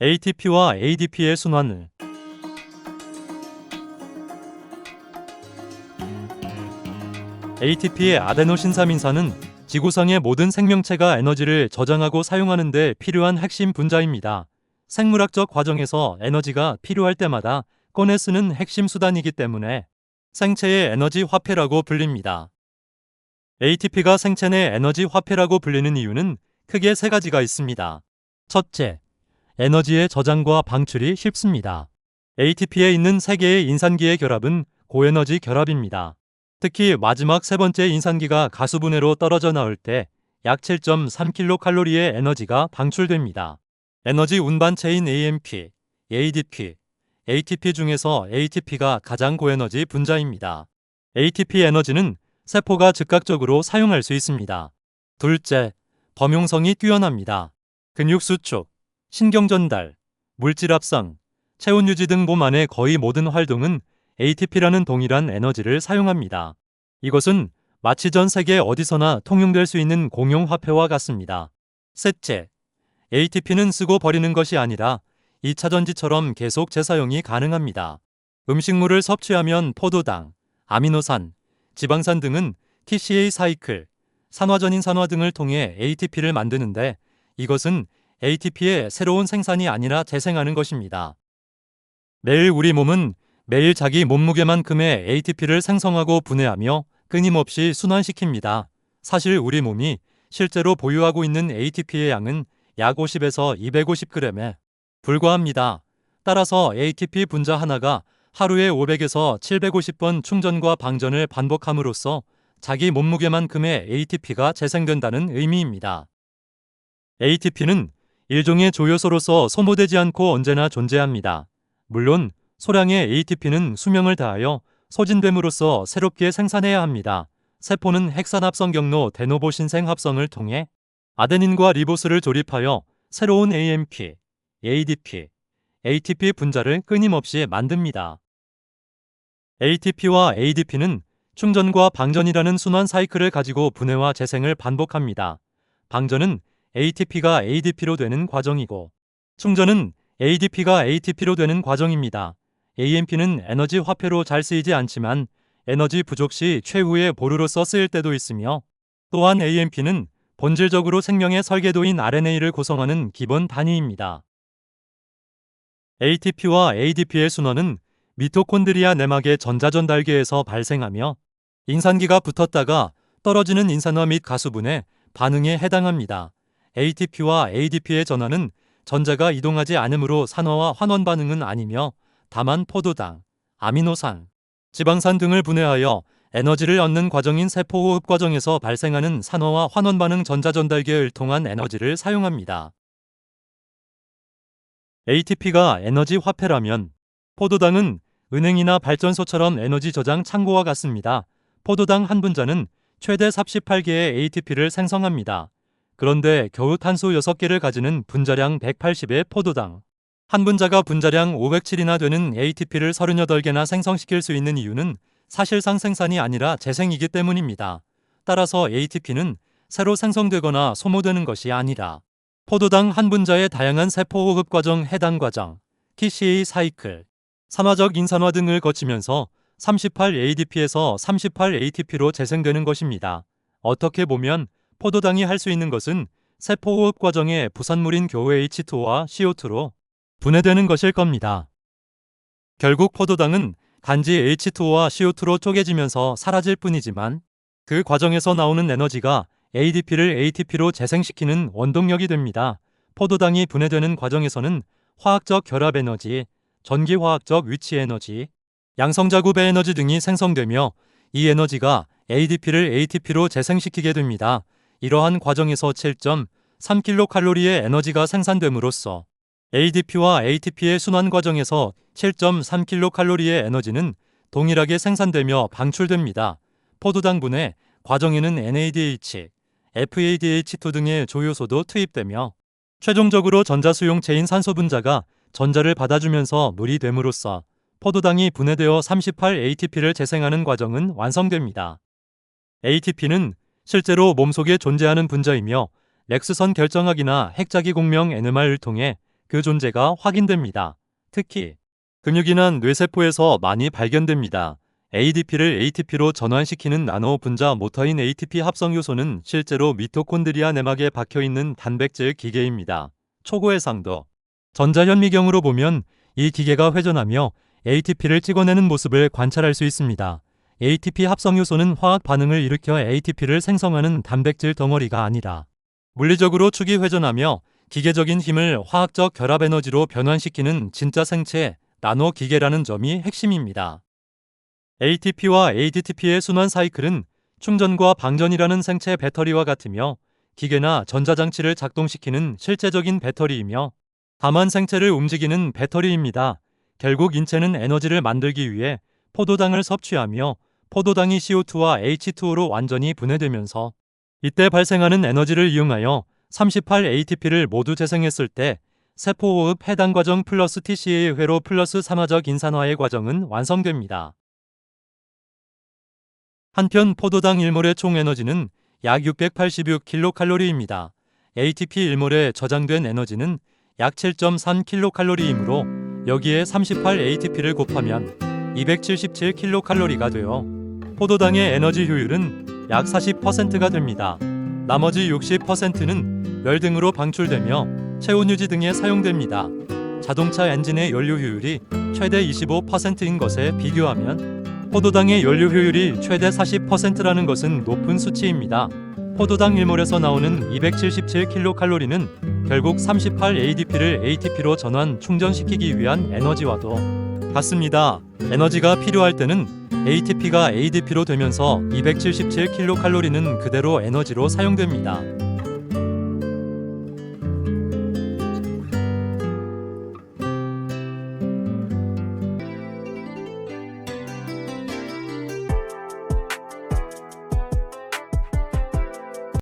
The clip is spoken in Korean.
ATP와 ADP의 순환을. ATP의 아데노신사민산은 지구상의 모든 생명체가 에너지를 저장하고 사용하는 데 필요한 핵심 분자입니다. 생물학적 과정에서 에너지가 필요할 때마다 꺼내 쓰는 핵심 수단이기 때문에 생체의 에너지 화폐라고 불립니다. ATP가 생체 내 에너지 화폐라고 불리는 이유는 크게 세 가지가 있습니다. 첫째, 에너지의 저장과 방출이 쉽습니다. ATP에 있는 세 개의 인산기의 결합은 고에너지 결합입니다. 특히 마지막 세 번째 인산기가 가수분해로 떨어져 나올 때 약 7.3kcal의 에너지가 방출됩니다. 에너지 운반체인 AMP, ADP, ATP 중에서 ATP가 가장 고에너지 분자입니다. ATP 에너지는 세포가 즉각적으로 사용할 수 있습니다. 둘째, 범용성이 뛰어납니다. 근육 수축, 신경 전달, 물질 합성, 체온 유지 등 몸 안의 거의 모든 활동은 ATP라는 동일한 에너지를 사용합니다. 이것은 마치 전 세계 어디서나 통용될 수 있는 공용 화폐와 같습니다. 셋째, ATP는 쓰고 버리는 것이 아니라 2차 전지처럼 계속 재사용이 가능합니다. 음식물을 섭취하면 포도당, 아미노산, 지방산 등은 TCA 사이클, 산화전인산화 등을 통해 ATP를 만드는데 이것은 ATP의 새로운 생산이 아니라 재생하는 것입니다. 매일 우리 몸은 매일 자기 몸무게만큼의 ATP를 생성하고 분해하며 끊임없이 순환시킵니다. 사실 우리 몸이 실제로 보유하고 있는 ATP의 양은 약 50에서 250g에 불과합니다. 따라서 ATP 분자 하나가 하루에 500에서 750번 충전과 방전을 반복함으로써 자기 몸무게만큼의 ATP가 재생된다는 의미입니다. ATP는 일종의 조효소로서 소모되지 않고 언제나 존재합니다. 물론 소량의 ATP는 수명을 다하여 소진됨으로써 새롭게 생산해야 합니다. 세포는 핵산합성 경로 데노보 신생 합성을 통해 아데닌과 리보스를 조립하여 새로운 AMP, ADP, ATP 분자를 끊임없이 만듭니다. ATP와 ADP는 충전과 방전이라는 순환 사이클을 가지고 분해와 재생을 반복합니다. 방전은 ATP가 ADP로 되는 과정이고 충전은 ADP가 ATP로 되는 과정입니다. AMP는 에너지 화폐로 잘 쓰이지 않지만 에너지 부족 시 최후의 보루로서 쓰일 때도 있으며 또한 AMP는 본질적으로 생명의 설계도인 RNA를 구성하는 기본 단위입니다. ATP와 ADP의 순환은 미토콘드리아 내막의 전자전달계에서 발생하며 인산기가 붙었다가 떨어지는 인산화 및 가수분해 반응에 해당합니다. ATP와 ADP의 전환은 전자가 이동하지 않으므로 산화와 환원 반응은 아니며 다만 포도당, 아미노산, 지방산 등을 분해하여 에너지를 얻는 과정인 세포호흡 과정에서 발생하는 산화와 환원 반응 전자전달계를 통한 에너지를 사용합니다. ATP가 에너지 화폐라면 포도당은 은행이나 발전소처럼 에너지 저장 창고와 같습니다. 포도당 한 분자는 최대 38개의 ATP를 생성합니다. 그런데 겨우 탄소 6개를 가지는 분자량 180의 포도당 한 분자가 분자량 507이나 되는 ATP를 38개나 생성시킬 수 있는 이유는 사실상 생산이 아니라 재생이기 때문입니다. 따라서 ATP는 새로 생성되거나 소모되는 것이 아니라 포도당 한 분자의 다양한 세포호흡 과정 해당 과정, TCA 사이클, 산화적 인산화 등을 거치면서 38ADP에서 38ATP로 재생되는 것입니다. 어떻게 보면 포도당이 할 수 있는 것은 세포호흡 과정의 부산물인 교우 H2와 CO2로 분해되는 것일 겁니다. 결국 포도당은 단지 H2와 CO2로 쪼개지면서 사라질 뿐이지만 그 과정에서 나오는 에너지가 ADP를 ATP로 재생시키는 원동력이 됩니다. 포도당이 분해되는 과정에서는 화학적 결합 에너지, 전기화학적 위치 에너지, 양성자구배 에너지 등이 생성되며 이 에너지가 ADP를 ATP로 재생시키게 됩니다. 이러한 과정에서 7.3kcal의 에너지가 생산됨으로써 ADP와 ATP의 순환 과정에서 7.3kcal의 에너지는 동일하게 생산되며 방출됩니다. 포도당분해 과정에는 NADH, FADH2 등의 조효소도 투입되며 최종적으로 전자수용체인 산소 분자가 전자를 받아주면서 물이 됨으로써 포도당이 분해되어 38ATP를 재생하는 과정은 완성됩니다. ATP는 실제로 몸속에 존재하는 분자이며 렉스선 결정학이나 핵자기 공명 NMR을 통해 그 존재가 확인됩니다. 특히 근육이나 뇌세포에서 많이 발견됩니다. ADP를 ATP로 전환시키는 나노 분자 모터인 ATP 합성 요소는 실제로 미토콘드리아 내막에 박혀있는 단백질 기계입니다. 초고해상도 전자현미경으로 보면 이 기계가 회전하며 ATP를 찍어내는 모습을 관찰할 수 있습니다. ATP 합성 요소는 화학 반응을 일으켜 ATP를 생성하는 단백질 덩어리가 아니라 물리적으로 축이 회전하며 기계적인 힘을 화학적 결합 에너지로 변환시키는 진짜 생체 나노 기계라는 점이 핵심입니다. ATP와 ADTP의 순환 사이클은 충전과 방전이라는 생체 배터리와 같으며 기계나 전자장치를 작동시키는 실제적인 배터리이며 다만 생체를 움직이는 배터리입니다. 결국 인체는 에너지를 만들기 위해 포도당을 섭취하며 포도당이 CO2와 H2O로 완전히 분해되면서 이때 발생하는 에너지를 이용하여 38ATP를 모두 재생했을 때 세포호흡 해당 과정 플러스 TCA의 회로 플러스 산화적 인산화의 과정은 완성됩니다. 한편 포도당 1몰의 총 에너지는 약 686kcal입니다. ATP 1몰에 저장된 에너지는 약 7.3kcal이므로 여기에 38ATP를 곱하면 277kcal가 되어 포도당의 에너지 효율은 약 40%가 됩니다. 나머지 60%는 열 등으로 방출되며 체온 유지 등에 사용됩니다. 자동차 엔진의 연료 효율이 최대 25%인 것에 비교하면 포도당의 연료 효율이 최대 40%라는 것은 높은 수치입니다. 포도당 1몰에서 나오는 277kcal는 결국 38ADP를 ATP로 전환 충전시키기 위한 에너지와도 같습니다. 에너지가 필요할 때는 ATP가 ADP로 되면서 277kcal는 그대로 에너지로 사용됩니다.